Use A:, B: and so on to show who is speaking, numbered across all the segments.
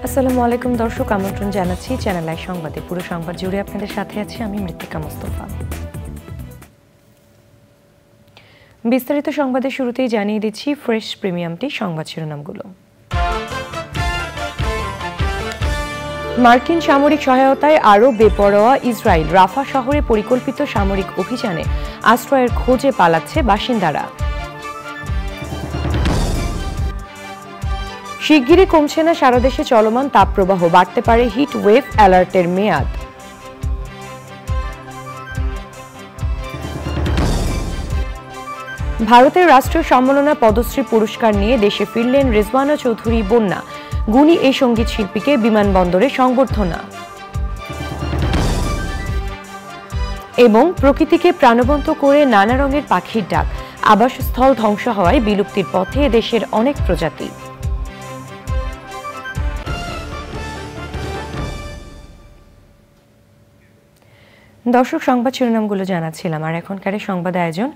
A: আসসালামু আলাইকুম দর্শক, আমন্ত্রণ জানাচ্ছি চ্যানেল আই সংবাদে। পুরো সংবাদ জুড়ে আপনাদের সাথে আছি আমি মৃত্তিকা মোস্তফা। বিস্তারিত সংবাদের শুরুতেই জানিয়ে দিচ্ছি ফ্রেশ প্রিমিয়ামটি সংবাদ শিরোনামগুলো। মার্কিন সামরিক সহায়তায় আরও বেপরোয়া ইসরায়েল, রাফা শহরে পরিকল্পিত সামরিক অভিযানে আশ্রয়ের খোঁজে পালাচ্ছে বাসিন্দারা। শিগগিরই কমছে না সারা দেশে চলমান তাপপ্রবাহ, বাড়তে পারে হিট ওয়েভ অ্যালার্টের মেয়াদ। ভারতের রাষ্ট্রীয় সম্মাননা পদ্মশ্রী পুরস্কার নিয়ে দেশে ফিরলেন রেজওয়ানা চৌধুরী বন্যা, গুণী এই সঙ্গীত শিল্পীকে বিমানবন্দরে সংবর্ধনা। এবং প্রকৃতিকে প্রাণবন্ত করে নানা রঙের পাখির ডাক, আবাসস্থল ধ্বংস হওয়ায় বিলুপ্তির পথে দেশের অনেক প্রজাতি। দর্শক, সংবাদ শিরোনামগুলো জানাচ্ছিলাম, আর এখনকার সংবাদ আয়োজন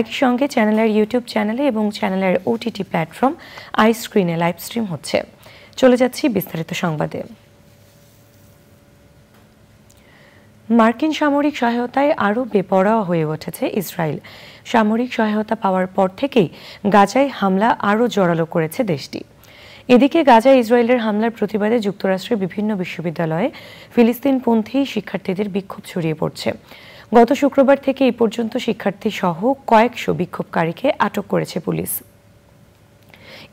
A: একই সঙ্গে চ্যানেলের ইউটিউব চ্যানেলে এবং চ্যানেলের ওটিটি প্ল্যাটফর্ম আই স্ক্রিনে লাইভ স্ট্রিম হচ্ছে। চলে যাচ্ছি বিস্তারিত সংবাদে। মার্কিন সামরিক সহায়তায় আরও বেপরোয়া হয়ে উঠেছে ইসরায়েল। সামরিক সহায়তা পাওয়ার পর থেকেই গাজায় হামলা আরও জোরালো করেছে দেশটি। এদিকে গাজায় ইসরায়েলের হামলার প্রতিবাদে যুক্তরাষ্ট্রের বিভিন্ন বিশ্ববিদ্যালয়ে ফিলিস্তিনপন্থী শিক্ষার্থীদের বিক্ষোভ ছড়িয়ে পড়ছে। গত শুক্রবার থেকে এই পর্যন্ত শিক্ষার্থী সহ কয়েকশো বিক্ষোভকারীকে আটক করেছে পুলিশ।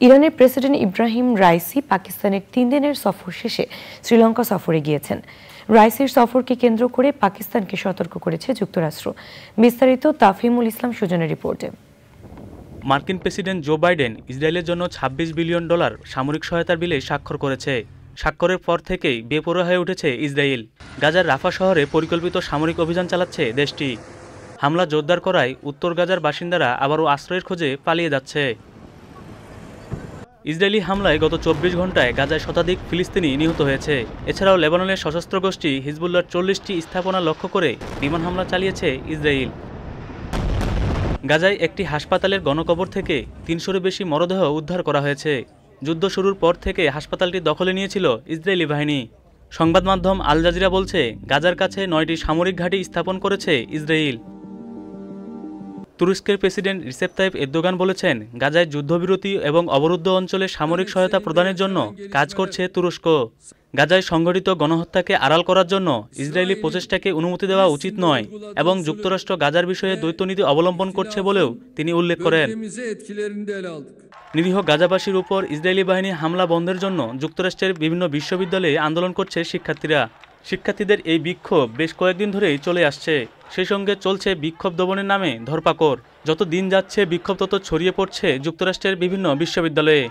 A: ইরানের প্রেসিডেন্ট ইব্রাহিম রাইসি পাকিস্তানের 3 দিনের সফর শেষে শ্রীলঙ্কা সফরে গিয়েছেন। রাইসির সফরকে কেন্দ্র করে পাকিস্তানকে সতর্ক করেছে যুক্তরাষ্ট্র। বিস্তারিত তাফহিমুল ইসলাম সুজনের রিপোর্টে।
B: মার্কিন প্রেসিডেন্ট জো বাইডেন ইসরায়েলের জন্য $26 বিলিয়ন সামরিক সহায়তার বিলে স্বাক্ষর করেছে। স্বাক্ষরের পর থেকেই বেপরোয়া হয়ে উঠেছে ইসরায়েল। গাজার রাফা শহরে পরিকল্পিত সামরিক অভিযান চালাচ্ছে দেশটি। হামলা জোরদার করায় উত্তর গাজার বাসিন্দারা আবারও আশ্রয়ের খোঁজে পালিয়ে যাচ্ছে। ইসরায়েলি হামলায় গত 24 ঘন্টায় গাজায় শতাধিক ফিলিস্তিনি নিহত হয়েছে। এছাড়াও লেবাননের সশস্ত্র গোষ্ঠী হিজবুল্লাহর 40টি স্থাপনা লক্ষ্য করে বিমান হামলা চালিয়েছে ইসরায়েল। গাজায় একটি হাসপাতালের গণকবর থেকে 300-এর বেশি মরদেহ উদ্ধার করা হয়েছে। যুদ্ধ শুরুর পর থেকে হাসপাতালটি দখলে নিয়েছিল ইসরায়েলি বাহিনী। সংবাদ মাধ্যম আল জাজিরা বলছে, গাজার কাছে 9টি সামরিক ঘাঁটি স্থাপন করেছে ইসরায়েল। তুরস্কের প্রেসিডেন্ট রিসেপ তাইপ এরদোগান বলেছেন, গাজায় যুদ্ধবিরতি এবং অবরুদ্ধ অঞ্চলে সামরিক সহায়তা প্রদানের জন্য কাজ করছে তুরস্ক। গাজায় সংঘটিত গণহত্যাকে আড়াল করার জন্য ইসরায়েলি প্রচেষ্টাকে অনুমতি দেওয়া উচিত নয় এবং যুক্তরাষ্ট্র গাজার বিষয়ে দ্বৈতনীতি অবলম্বন করছে বলেও তিনি উল্লেখ করেন। নিরীহ গাজাবাসীর উপর ইসরায়েলি বাহিনী হামলা বন্ধের জন্য যুক্তরাষ্ট্রের বিভিন্ন বিশ্ববিদ্যালয়ে আন্দোলন করছে শিক্ষার্থীরা। শিক্ষার্থীদের এই বিক্ষোভ বেশ কয়েকদিন ধরেই চলে আসছে। সেই সঙ্গে চলছে বিক্ষোভ দমনের নামে ধরপাকড়। যত দিন যাচ্ছে বিক্ষোভ তত ছড়িয়ে পড়ছে যুক্তরাষ্ট্রের বিভিন্ন বিশ্ববিদ্যালয়ে।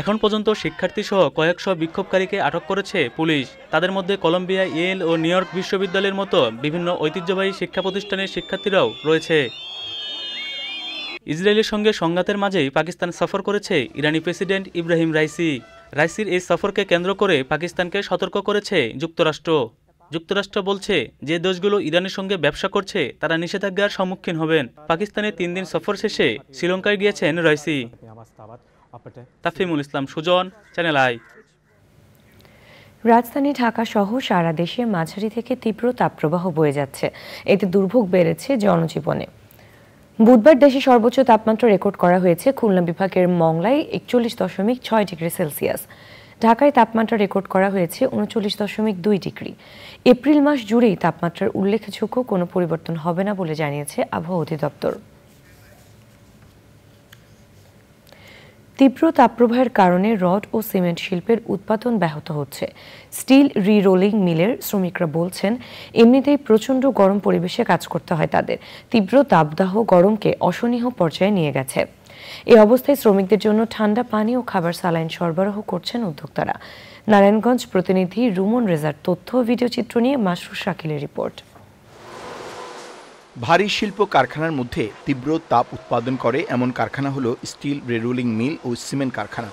B: এখন পর্যন্ত শিক্ষার্থীসহ কয়েকশো বিক্ষোভকারীকে আটক করেছে পুলিশ। তাদের মধ্যে কলম্বিয়া, ইয়েল ও নিউ ইয়র্ক বিশ্ববিদ্যালয়ের মতো বিভিন্ন ঐতিহ্যবাহী শিক্ষা প্রতিষ্ঠানের শিক্ষার্থীরাও রয়েছে। ইসরায়েলের সঙ্গে সংঘাতের মাঝেই পাকিস্তান সফর করেছে ইরানি প্রেসিডেন্ট ইব্রাহিম রাইসি। রাইসির এই সফরকে কেন্দ্র করে পাকিস্তানকে সতর্ক করেছে যুক্তরাষ্ট্র। যুক্তরাষ্ট্র বলছে, যে দেশগুলো ইরানের সঙ্গে ব্যবসা করছে তারা নিষেধাজ্ঞার সম্মুখীন হবেন। পাকিস্তানের 3 দিন সফর শেষে শ্রীলঙ্কায় গিয়েছেন Raisi. Tafhimul Islam Sujan, channel I.
A: রাজধানী ঢাকা সহ সারা দেশে মাঝারি থেকে তীব্র তাপপ্রবাহ বয়ে যাচ্ছে। এতে দুর্ভোগ বেড়েছে জনজীবনে। বুধবার দেশে সর্বোচ্চ তাপমাত্রা রেকর্ড করা হয়েছে খুলনা বিভাগের মংলায় 41.6 ডিগ্রি সেলসিয়াস। ঢাকায় তাপমাত্রা রেকর্ড করা হয়েছে 39.2 ডিগ্রি। এপ্রিল মাস জুড়েই তাপমাত্রার উল্লেখযোগ্য কোনো পরিবর্তন হবে না বলে জানিয়েছে আবহাওয়া অধিদপ্তর। তীব্র তাপপ্রবাহের কারণে রড ও সিমেন্ট শিল্পের উৎপাদন ব্যাহত হচ্ছে। স্টিল রি-রোলিং মিলের শ্রমিকরা বলছেন, এমনিতেই প্রচণ্ড গরম পরিবেশে কাজ করতে হয় তাদের। তীব্র তাপদাহ গরমকে অসহনীয় পর্যায়ে নিয়ে গেছে। এই অবস্থায় শ্রমিকদের জন্য ঠান্ডা পানি ও খাবার সালাইন সরবরাহ করছেন উদ্যোক্তারা। নারায়ণগঞ্জ প্রতিনিধি রুমন রেজার তথ্য ও ভিডিও চিত্র নিয়ে মাসরুর শাকিলের রিপোর্ট।
C: ভারী শিল্প কারখানার মধ্যে তীব্র তাপ উৎপাদন করে এমন কারখানা হলো স্টিল রি-রোলিং মিল ও সিমেন্ট কারখানা।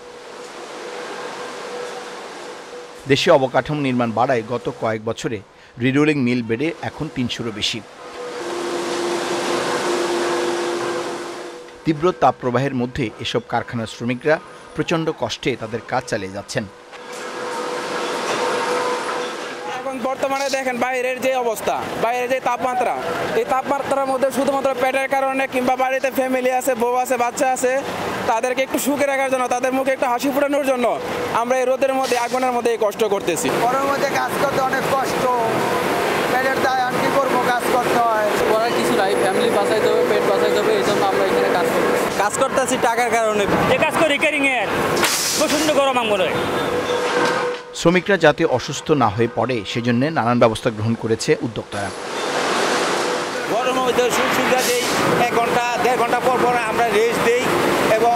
C: দেশে অবকাঠামো নির্মাণ বাড়ায় গত কয়েক বছরে রি-রোলিং মিল বেড়ে এখন ৩০০-রও বেশি। তীব্র তাপপ্রবাহের মধ্যে এসব কারখানার শ্রমিকরা প্রচণ্ড কষ্টে তাদের কাজ চালিয়ে যাচ্ছেন।
D: বর্তমানে দেখেন বাইরের যে অবস্থা, বাইরের যে তাপমাত্রা, এই তাপমাত্রার মধ্যে শুধুমাত্র পেটের কারণে কিংবা বাড়িতে ফ্যামিলি আছে, বউ আছে, বাচ্চা আছে, তাদেরকে একটু সুখে রাখার জন্য, তাদের মুখে একটু হাসি ফোটানোর জন্য আমরা এই রোদের মধ্যে, আগুনের মধ্যে এই কষ্ট করতেছি।
E: গরমের মধ্যে কাজ করতে অনেক কষ্ট, পেটের দায় আর কি করবো, কাজ করতে হয়।
F: করার কিছু নাই, ফ্যামিলি বাঁচাইতে হবে, পেট বাঁচাইতে হবে, এই জন্য আমরা এখানে কাজ করতেছি টাকার কারণে।
G: যে কাজ করি রিকারিং এর প্রচন্ড গরম আঙ্গুলে।
C: শ্রমিকরা যাতে অসুস্থ না হয়ে পড়ে সেজন্য নানান ব্যবস্থা গ্রহণ করেছে উদ্যোক্তারা।
D: গরমের মধ্যে সুবিধা দেই, 1 ঘন্টা 1.5 ঘন্টা পর পর আমরা রেস্ট দেই এবং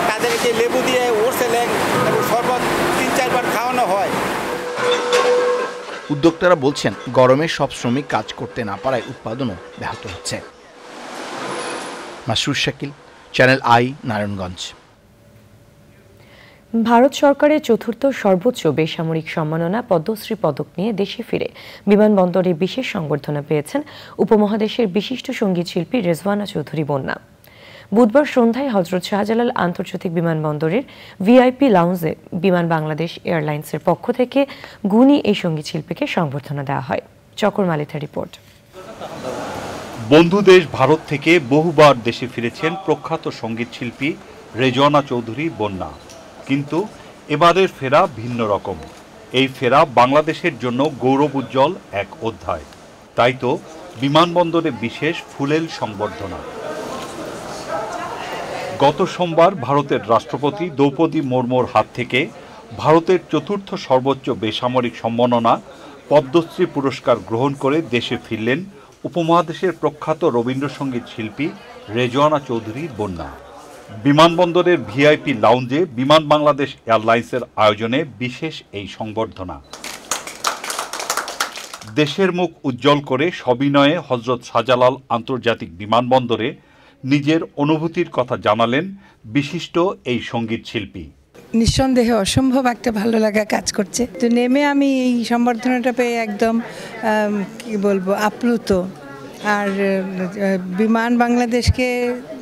D: তাদেরকে লেবু দিয়ে ওরসেলেন এবং শরবত 3-4 বার খাওয়ানো হয়।
C: উদ্যোক্তারা বলছেন, গরমে সব শ্রমিক কাজ করতে না পারায় উৎপাদনও ব্যাহত হচ্ছে। Masrur Shakil, channel I, Narayanganj.
A: ভারত সরকারের চতুর্থ সর্বোচ্চ বেসামরিক সম্মাননা পদ্মশ্রী পদক নিয়ে দেশে ফিরে বিমানবন্দরে বিশেষ সংবর্ধনা পেয়েছেন উপমহাদেশের বিশিষ্ট সঙ্গীত শিল্পী রেজওয়ানা চৌধুরী বন্যা। বুধবার সন্ধ্যায় হজরত শাহজালাল আন্তর্জাতিক বিমানবন্দরের ভিআইপি লাউঞ্জে বিমান বাংলাদেশ এয়ারলাইন্সের পক্ষ থেকে গুণী এই সঙ্গীত শিল্পীকে সংবর্ধনা দেওয়া হয়। চকর মালিথা রিপোর্ট।
H: বন্ধু দেশ ভারত থেকে বহুবার দেশে ফিরেছেন প্রখ্যাত সঙ্গীত শিল্পী রেজওয়ানা চৌধুরী বন্যা, কিন্তু এবারের ফেরা ভিন্ন রকম। এই ফেরা বাংলাদেশের জন্য গৌরবোজ্জ্বল এক অধ্যায়। তাই তো বিমানবন্দরে বিশেষ ফুলেল সংবর্ধনা। গত সোমবার ভারতের রাষ্ট্রপতি দ্রৌপদী মুর্মুর হাত থেকে ভারতের চতুর্থ সর্বোচ্চ বেসামরিক সম্মাননা পদ্মশ্রী পুরস্কার গ্রহণ করে দেশে ফিরলেন উপমহাদেশের প্রখ্যাত রবীন্দ্রসঙ্গীত শিল্পী রেজওয়ানা চৌধুরী বন্যা। বিমানবন্দরের ভিআইপি লাউঞ্জে বিমান বাংলাদেশ এয়ারলাইন্সের আয়োজনে বিশেষ এই সংবর্ধনা। দেশের মুখ উজ্জ্বল করে সবিনয়ে হজরত শাহজালাল আন্তর্জাতিক বিমানবন্দরে নিজের অনুভূতির কথা জানালেন বিশিষ্ট এই সঙ্গীত শিল্পী।
I: নিঃসন্দেহে অসম্ভব একটা ভালো লাগা কাজ করছে। তো নেমে আমি এই সম্বর্ধনাটা পেয়ে একদম কি বলবো, আপ্লুত। আর বিমান বাংলাদেশকে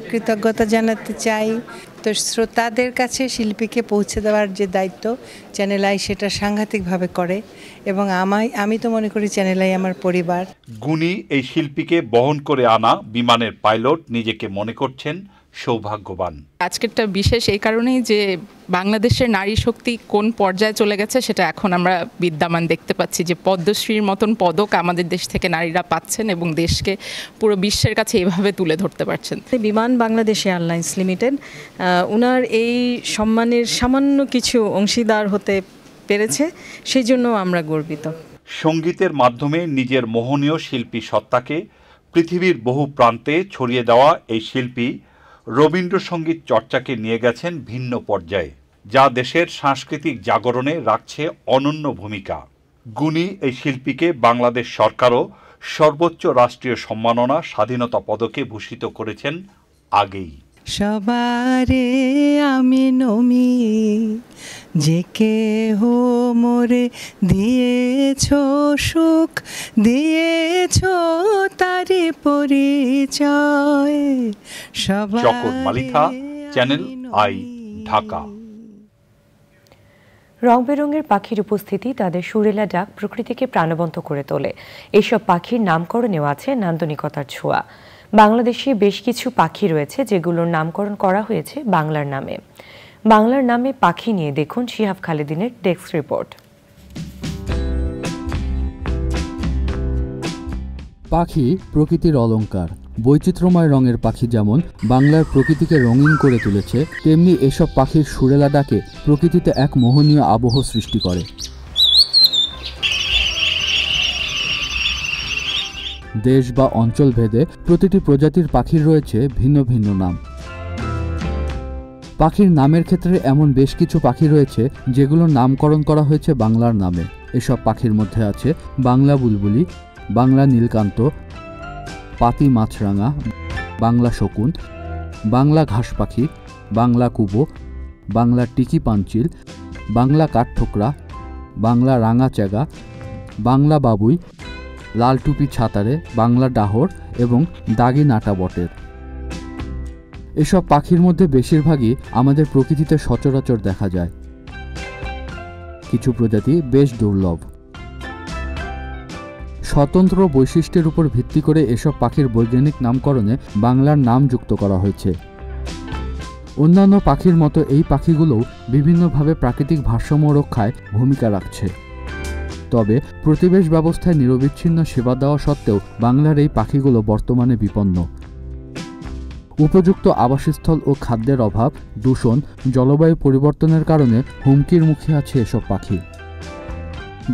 I: কৃতজ্ঞতা জানাতে চাই। তো শ্রোতাদের কাছে শিল্পীকে পৌঁছে দেওয়ার যে দায়িত্ব চ্যানেল আই সেটা সাংঘাতিকভাবে করে, এবং আমি তো মনে করি চ্যানেল আই আমার পরিবার।
H: গুণী এই শিল্পীকে বহন করে আনা বিমানের পাইলট নিজেকে মনে করছেন সৌভাগ্যবান।
J: আজকেরটা বিশেষ এই কারণেই যে বাংলাদেশের নারী শক্তি কোন পর্যায়ে চলে গেছে সেটা এখন আমরা বিদ্যমান দেখতে পাচ্ছি, যে পদ্মশ্রীর মতন পদক আমাদের দেশ থেকে নারীরা পাচ্ছেন এবং দেশকে পুরো বিশ্বের কাছে এভাবে তুলে ধরতে পারছেন।
K: বিমান বাংলাদেশ এয়ারলাইন্স লিমিটেড ওনার এই সম্মানের সামান্য কিছু অংশীদার হতে পেরেছে, সেই জন্য আমরা গর্বিত।
H: সঙ্গীতের মাধ্যমে নিজের মোহনীয় শিল্পী সত্তাকে পৃথিবীর বহু প্রান্তে ছড়িয়ে দেওয়া এই শিল্পী রবীন্দ্রসঙ্গীত চর্চাকে নিয়ে গেছেন ভিন্ন পর্যায়ে, যা দেশের সাংস্কৃতিক জাগরণে রাখছে অনন্য ভূমিকা। গুণী এই শিল্পীকে বাংলাদেশ সরকারও সর্বোচ্চ রাষ্ট্রীয় সম্মাননা স্বাধীনতা পদকে ভূষিত করেছেন আগেই।
I: সবারে আমি নমি যে কেহ মোরে দিয়েছ সুখ, দিয়েছ তারি পরিচয়।
H: চকর মালিথা, চ্যানেল আই, ঢাকা।
A: রং বেরঙের পাখির উপস্থিতি তাদের সুরেলা ডাক প্রকৃতিকে প্রাণবন্ত করে তোলে। এইসব পাখির নামকরণেও আছে নান্দনিকতার ছোঁয়া। বাংলাদেশে বেশ কিছু পাখি রয়েছে যেগুলোর নামকরণ করা হয়েছে বাংলার নামে। বাংলার নামে পাখি নিয়ে দেখুন শিহাব খালেদিনের ডেস্ক রিপোর্ট।
L: পাখি প্রকৃতির অলংকার। বৈচিত্র্যময় রঙের পাখি যেমন বাংলার প্রকৃতিকে রঙিন করে তুলেছে, তেমনি এসব পাখির সুরেলা ডাকে প্রকৃতিতে এক মোহনীয় আবহ সৃষ্টি করে। দেশ বা অঞ্চল ভেদে প্রতিটি প্রজাতির পাখির রয়েছে ভিন্ন ভিন্ন নাম। পাখির নামের ক্ষেত্রে এমন বেশ কিছু পাখি রয়েছে যেগুলোর নামকরণ করা হয়েছে বাংলার নামে। এসব পাখির মধ্যে আছে বাংলা বুলবুলি, বাংলা নীলকান্ত, পাতি মাছরাঙা, বাংলা শকুন, বাংলা ঘাস পাখি, বাংলা কুবো, বাংলা টিকি পাঞ্চিল, বাংলা কাঠঠোকরা, বাংলা রাঙাচেগা, বাংলা বাবুই, লাল টুপি ছাতারে, বাংলা ডাহর এবং দাগি নাটা বটের। এসব পাখির মধ্যে বেশিরভাগই আমাদের প্রকৃতিতে সচরাচর দেখা যায়। কিছু প্রজাতি বেশ দুর্লভ। স্বতন্ত্র বৈশিষ্ট্যের উপর ভিত্তি করে এসব পাখির বৈজ্ঞানিক নামকরণে বাংলার নাম যুক্ত করা হয়েছে। অন্যান্য পাখির মতো এই পাখিগুলোও বিভিন্নভাবে প্রাকৃতিক ভারসাম্য রক্ষায় ভূমিকা রাখছে। তবে প্রতিবেশ ব্যবস্থায় নিরবিচ্ছিন্ন সেবা দেওয়া সত্ত্বেও বাংলার এই পাখিগুলো বর্তমানে বিপন্ন। উপযুক্ত আবাসস্থল ও খাদ্যের অভাব, দূষণ, জলবায়ু পরিবর্তনের কারণে হুমকির মুখে আছে এসব পাখি।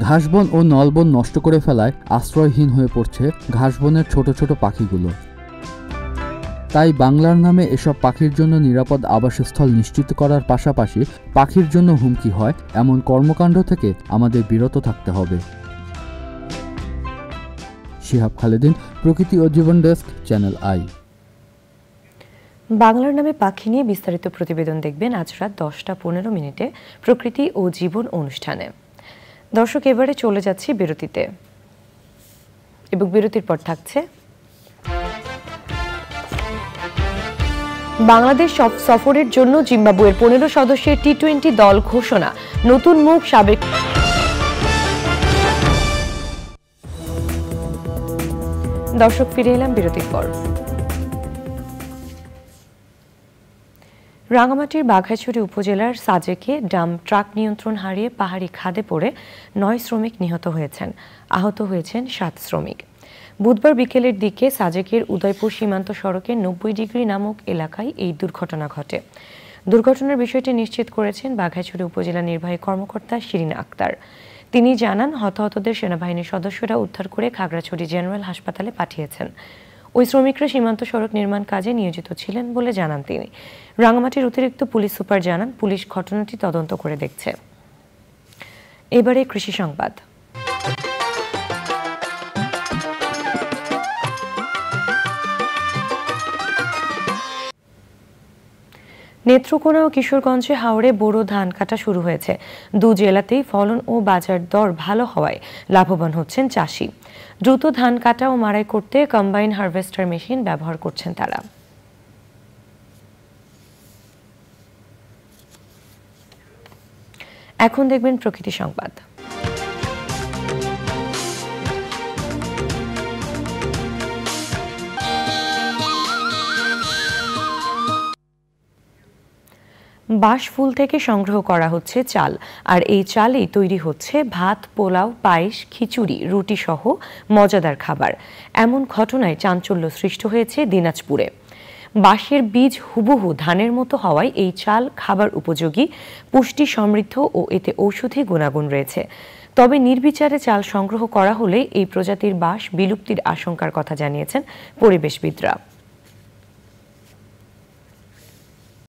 L: ঘাসবন ও নলবন নষ্ট করে ফেলায় আশ্রয়হীন হয়ে পড়ছে ঘাসবনের ছোট ছোট পাখিগুলো। তাই বাংলার নামে এসব পাখির জন্য নিরাপদ আবাসস্থল নিশ্চিত করার পাশাপাশি পাখির জন্য হুমকি হয় এমন কর্মকাণ্ড থেকে আমাদের বিরত থাকতে হবে। শিহাব খালেদিন, প্রকৃতি ও জীবন ডেস্ক, চ্যানেল আই।
A: বাংলার নামে পাখি নিয়ে বিস্তারিত প্রতিবেদন দেখবেন আজ রাত 10:15 প্রকৃতি ও জীবন অনুষ্ঠানে। দর্শক, এবারে চলে যাচ্ছি বিরতিতে এবং বিরতির পর থাকছে বাংলাদেশ সফরের জন্য জিম্বাবুয়ের 15 সদস্যের টি-20 দল ঘোষণা, নতুন মুখ সাবেক। দর্শক, ফিরে এলাম বিরতির পর। রাঙামাটির বাঘাইছড়ি উপজেলার সাজেকে ডাম্প ট্রাক নিয়ন্ত্রণ হারিয়ে পাহাড়ি খাদে পড়ে 9 শ্রমিক নিহত হয়েছেন। আহত হয়েছেন 7 শ্রমিক। বুধবার বিকেলের দিকে সাজেকের উদয়পুর সীমান্ত সড়কের 90 ডিগ্রি নামক এলাকায় এই দুর্ঘটনা ঘটে। দুর্ঘটনার বিষয়টি নিশ্চিত করেছেন বাঘাইছড়ি উপজেলা নির্বাহী কর্মকর্তা শিরিন আক্তার। তিনি জানান, হতাহতদের সেনাবাহিনীর সদস্যরা উদ্ধার করে খাগড়াছড়ি জেনারেল হাসপাতালে পাঠিয়েছেন। ওই শ্রমিকরা সীমান্ত সড়ক নির্মাণ কাজে নিয়োজিত ছিলেন বলে জানান তিনি। রাঙামাটির অতিরিক্ত পুলিশ সুপার জানান, পুলিশ ঘটনাটি তদন্ত করে দেখছে। এবারে কৃষি সংবাদ। নেত্রকোনা ও কিশোরগঞ্জে হাওড়ে বোরো ধান কাটা শুরু হয়েছে। দু জেলাতেই ফলন ও বাজার দর ভালো হওয়ায় লাভবান হচ্ছেন চাষি। দ্রুত ধান কাটা ও মাড়াই করতে কম্বাইন হারভেস্টার মেশিন ব্যবহার করছেন তারা। এখন দেখবেন প্রকৃতি সংবাদ। বাঁশ ফুল থেকে সংগ্রহ করা হচ্ছে চাল, আর এই চালেই তৈরি হচ্ছে ভাত, পোলাও, পায়েস, খিচুড়ি, রুটি সহ মজাদার খাবার। এমন ঘটনায় চাঞ্চল্য সৃষ্টি হয়েছে দিনাজপুরে। বাঁশের বীজ হুবহু ধানের মতো হওয়ায় এই চাল খাবার উপযোগী, পুষ্টি সমৃদ্ধ ও এতে ঔষধি গুণাগুণ রয়েছে। তবে নির্বিচারে চাল সংগ্রহ করা হলে এই প্রজাতির বাঁশ বিলুপ্তির আশঙ্কার কথা জানিয়েছেন পরিবেশবিদরা।